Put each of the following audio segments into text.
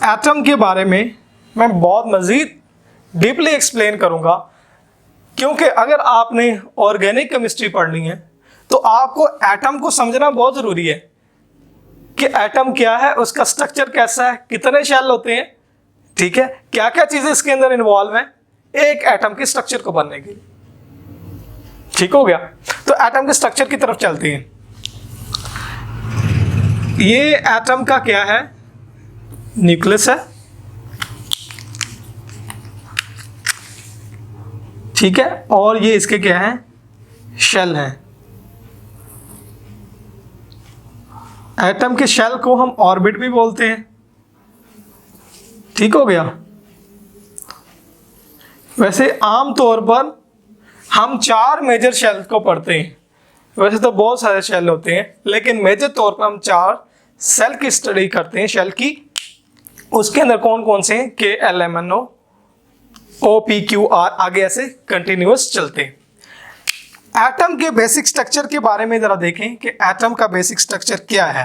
Atom के बारे में मैं बहुत मज़ीद डीपली एक्सप्लेन करूँगा, क्योंकि अगर आपने ऑर्गेनिक केमिस्ट्री पढ़नी है तो आपको एटम को समझना बहुत ज़रूरी है कि एटम क्या है, उसका स्ट्रक्चर कैसा है, कितने शेल होते हैं, ठीक है, क्या क्या चीज़ें इसके अंदर इन्वॉल्व हैं एक एटम के स्ट्रक्चर को बनने के लिए। ठीक हो गया, तो एटम के स्ट्रक्चर की तरफ चलते हैं। ये एटम का क्या है, न्यूक्लियस है, ठीक है, और ये इसके क्या है, शेल है। एटम के शेल को हम ऑर्बिट भी बोलते हैं। ठीक हो गया। वैसे आम तौर पर हम 4 मेजर शेल को पढ़ते हैं, वैसे तो बहुत सारे शेल होते हैं, लेकिन मेजर तौर पर हम 4 सेल की स्टडी करते हैं, शेल की। उसके अंदर कौन कौन से हैं, KLMNO OPQR, आगे ऐसे कंटिन्यूअस चलते हैं। एटम के बेसिक स्ट्रक्चर के बारे में जरा देखें कि एटम का बेसिक स्ट्रक्चर क्या है।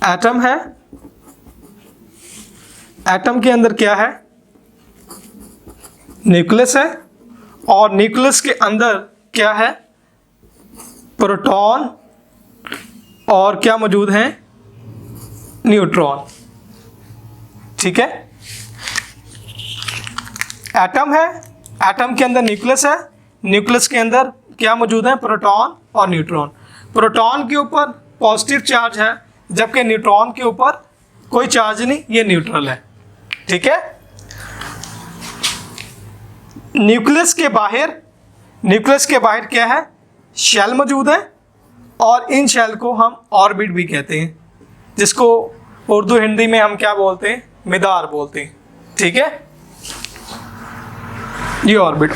एटम है, एटम के अंदर क्या है, न्यूक्लियस है, और न्यूक्लियस के अंदर क्या है, प्रोटॉन, और क्या मौजूद है, न्यूट्रॉन। ठीक है, एटम है, एटम के अंदर न्यूक्लियस है, न्यूक्लियस के अंदर क्या मौजूद है, प्रोटॉन और न्यूट्रॉन। प्रोटॉन के ऊपर पॉजिटिव चार्ज है, जबकि न्यूट्रॉन के ऊपर कोई चार्ज नहीं, ये न्यूट्रल है। ठीक है, न्यूक्लियस के बाहर क्या है, शेल मौजूद है, और इन शेल को हम ऑर्बिट भी कहते हैं, जिसको उर्दू हिंदी में हम क्या बोलते हैं, मिदार बोलते हैं। ठीक है, ये ऑर्बिट।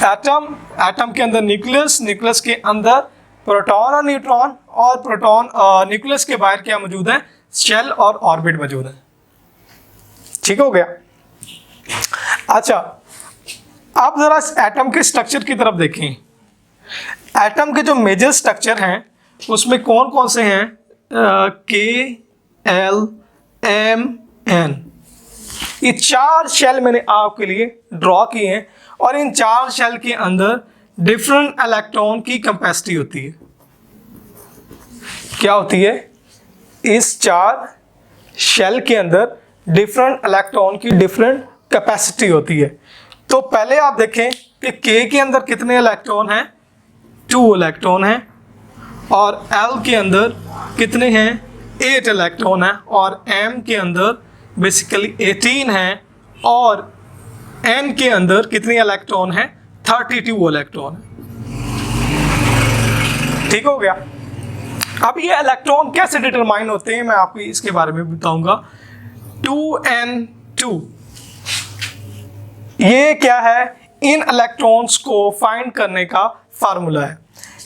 एटम के अंदर न्यूक्लियस के अंदर प्रोटॉन और न्यूट्रॉन, और प्रोटॉन न्यूक्लियस के बाहर क्या मौजूद है, शेल और ऑर्बिट मौजूद है। ठीक हो गया। अच्छा, आप जरा इस एटम के स्ट्रक्चर की तरफ देखें। एटम के जो मेजर स्ट्रक्चर हैं उसमें कौन कौन से हैं, KLMN, ये 4 शेल मैंने आपके लिए ड्रॉ किए हैं, और इन 4 शेल के अंदर डिफरेंट इलेक्ट्रॉन की कैपेसिटी होती है। क्या होती है, इस 4 शेल के अंदर डिफरेंट इलेक्ट्रॉन की डिफरेंट कैपेसिटी होती है। तो पहले आप देखें कि K के अंदर कितने इलेक्ट्रॉन हैं, 2 इलेक्ट्रॉन हैं, और L के अंदर कितने हैं, 8 इलेक्ट्रॉन हैं, और M के अंदर बेसिकली 18 हैं, और N के अंदर कितने इलेक्ट्रॉन हैं, 32 इलेक्ट्रॉन हैं। ठीक हो गया। अब ये इलेक्ट्रॉन कैसे डिटरमाइन होते हैं मैं आपको इसके बारे में बताऊंगा। 2n2, ये क्या है, इन इलेक्ट्रॉन्स को फाइंड करने का फार्मूला है।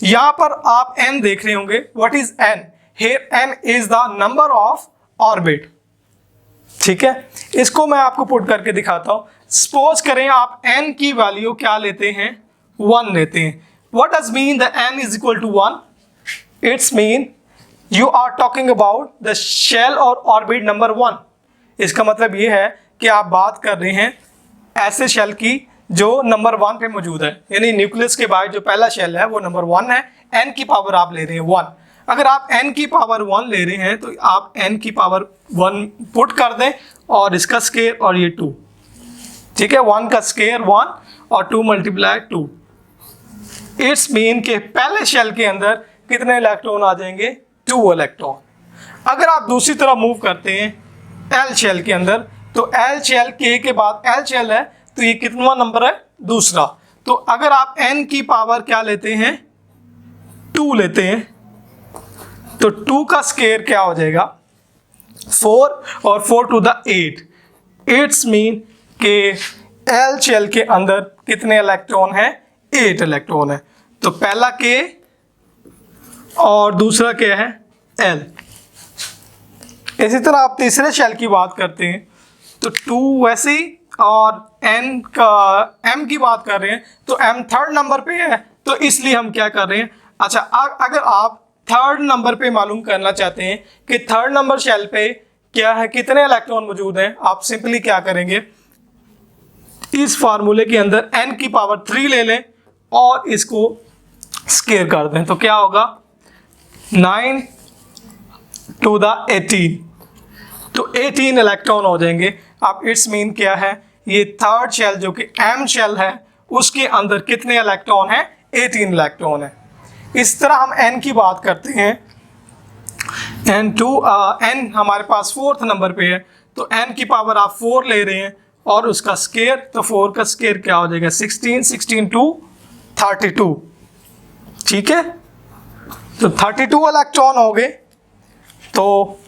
यहां पर आप n देख रहे होंगे, what is n, here n is the number of orbit. ठीक है, इसको मैं आपको पुट करके दिखाता हूं। सपोज करें आप n की वैल्यू क्या लेते हैं, 1 लेते हैं। What does mean the n is equal to 1, it's mean you are talking about the shell और ऑर्बिट नंबर 1। इसका मतलब ये है कि आप बात कर रहे हैं ऐसे शेल की जो नंबर 1 पे मौजूद है, यानी न्यूक्लियस के बाद जो पहला शेल है वो नंबर 1 है। n की पावर आप ले रहे हैं 1। अगर आप n की पावर 1 ले रहे हैं तो आप n की पावर 1 पुट कर दें, और इसका स्केयर और ये 2। ठीक है, 1 का स्केयर 1 और 2 मल्टीप्लाई 2। इट्स मीन के पहले शेल के अंदर कितने इलेक्ट्रॉन आ जाएंगे, 2 इलेक्ट्रॉन। अगर आप दूसरी तरफ मूव करते हैं L शेल के अंदर, तो L शेल K के बाद L शेल है, तो ये कितना नंबर है, दूसरा। तो अगर आप n की पावर क्या लेते हैं, 2 लेते हैं, तो 2 का स्केयर क्या हो जाएगा, 4, और 4 टू द 8। इट्स मीन के L शेल के अंदर कितने इलेक्ट्रॉन हैं, 8 इलेक्ट्रॉन है। तो पहला K और दूसरा क्या है, L। इसी तरह आप तीसरे शेल की बात करते हैं तो 2 वैसे ही, और M की बात कर रहे हैं तो M 3rd नंबर पे है, तो इसलिए हम क्या कर रहे हैं। अच्छा, अगर आप 3rd नंबर पे मालूम करना चाहते हैं कि 3rd नंबर शेल पे क्या है, कितने इलेक्ट्रॉन मौजूद हैं, आप सिंपली क्या करेंगे, इस फार्मूले के अंदर n की पावर 3 ले लें और इसको स्क्वायर कर दें, तो क्या होगा 9 to the 18, तो 18 इलेक्ट्रॉन हो जाएंगे। अब इट्स मीन क्या है, ये थर्ड शेल जो कि m शेल है उसके अंदर कितने इलेक्ट्रॉन हैं, 18 इलेक्ट्रॉन है। इस तरह हम n की बात करते हैं, n हमारे पास फोर्थ नंबर पे है, तो n की पावर आप 4 ले रहे हैं और उसका स्क्वायर, तो 4 का स्क्वायर क्या हो जाएगा 16 to 32, ठीक है, तो 32 इलेक्ट्रॉन हो गए। तो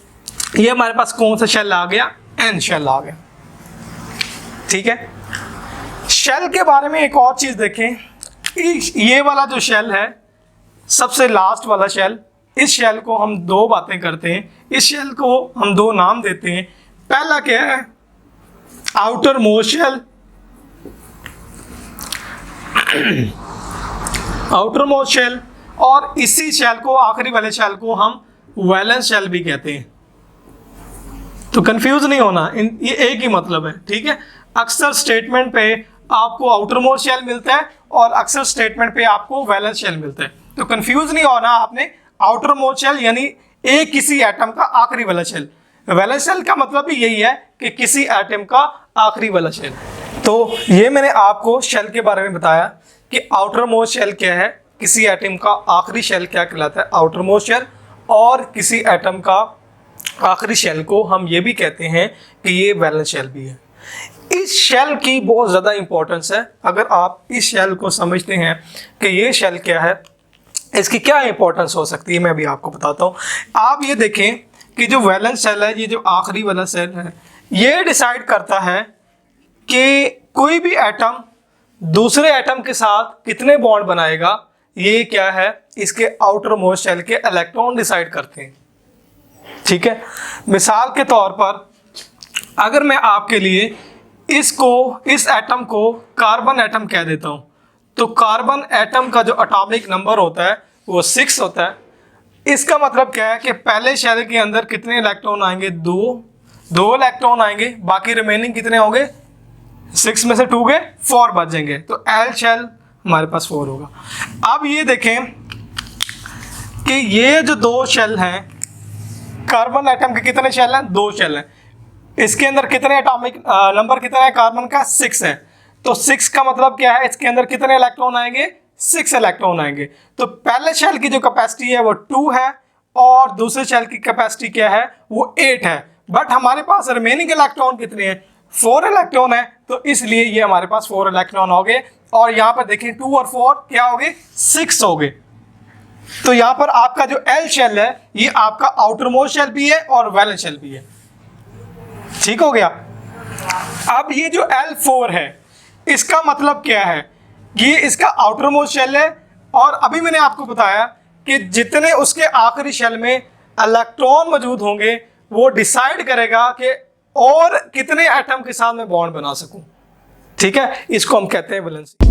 ये हमारे पास कौन सा शेल आ गया, n शेल आ गया, ठीक है। शेल के बारे में एक और चीज देखें, ये वाला जो शेल है सबसे लास्ट वाला शेल, इस शेल को हम दो बातें करते हैं, इस शेल को हम दो नाम देते हैं। पहला क्या है, outer most shell, outer most shell, और इसी शेल को, आखिरी वाले शेल को हम वैलेंस शेल भी कहते हैं। तो कंफ्यूज नहीं होना, ये एक ही मतलब है, ठीक है। अक्सर स्टेटमेंट पे आपको आउटर मोस्ट शेल मिलता है और अक्सर स्टेटमेंट पे आपको वैलेंस शेल मिलता है, तो कंफ्यूज नहीं होना आपने। आउटर मोस्ट शेल यानी एक किसी एटम का आखिरी वाला शेल, वैलेंस शेल का मतलब भी यही है कि किसी एटम का आखिरी वाला शेल। तो ये मैंने आपको शेल के बारे में बताया कि आउटर मोस्ट शेल क्या है, किसी एटम का आखिरी शेल क्या कहलाता है, आउटर मोस्ट शेल, और किसी एटम का आखिरी शेल को हम ये भी कहते हैं कि ये वैलेंस शेल भी है। इस शेल की बहुत ज़्यादा इंपॉर्टेंस है। अगर आप इस शेल को समझते हैं कि ये शेल क्या है, इसकी क्या इंपॉर्टेंस हो सकती है, मैं भी आपको बताता हूँ। आप ये देखें कि जो वैलेंस शेल है, ये जो आखिरी वाला शेल है, ये डिसाइड करता है कि कोई भी एटम दूसरे एटम के साथ कितने बॉन्ड बनाएगा। ये क्या है, इसके आउटर मोस्ट शेल के इलेक्ट्रॉन डिसाइड करते हैं, ठीक है। मिसाल के तौर पर अगर मैं आपके लिए इस एटम को कार्बन एटम कह देता हूं, तो कार्बन एटम का जो एटॉमिक नंबर होता है वो 6 होता है। इसका मतलब क्या है कि पहले शेल के अंदर कितने इलेक्ट्रॉन आएंगे, दो इलेक्ट्रॉन आएंगे, बाकी रिमेनिंग कितने होंगे, 6 में से 2 गए, 4 बच जाएंगे, तो एल शेल हमारे पास 4 होगा। अब ये देखें कि ये जो दो शेल हैं, कार्बन एटम के कितने शेल हैं, 2 शेल हैं, इसके अंदर कितने एटॉमिक नंबर कितना है कार्बन का, 6 है, तो 6 का मतलब क्या है, इसके अंदर कितने इलेक्ट्रॉन आएंगे, 6 इलेक्ट्रॉन आएंगे। तो पहले शेल की जो कैपेसिटी है वो 2 है और दूसरे शेल की कैपेसिटी क्या है, वो 8 है, बट हमारे पास रिमेनिंग इलेक्ट्रॉन कितने हैं, 4 इलेक्ट्रॉन है, तो इसलिए ये हमारे पास 4 इलेक्ट्रॉन हो गए। और यहाँ पर देखें 2 और 4 क्या हो गए, 6 हो गए। तो यहाँ पर आपका जो एल शेल है ये आपका आउटर मोस्ट शेल भी है और वैलेंस शेल भी है, ठीक हो गया। अब ये जो L4 है इसका मतलब क्या है, ये इसका आउटर मोस्ट शेल है, और अभी मैंने आपको बताया कि जितने उसके आखिरी शेल में इलेक्ट्रॉन मौजूद होंगे वो डिसाइड करेगा कि और कितने एटम के साथ मैं बॉन्ड बना सकूं, ठीक है। इसको हम कहते हैं वैलेंसी।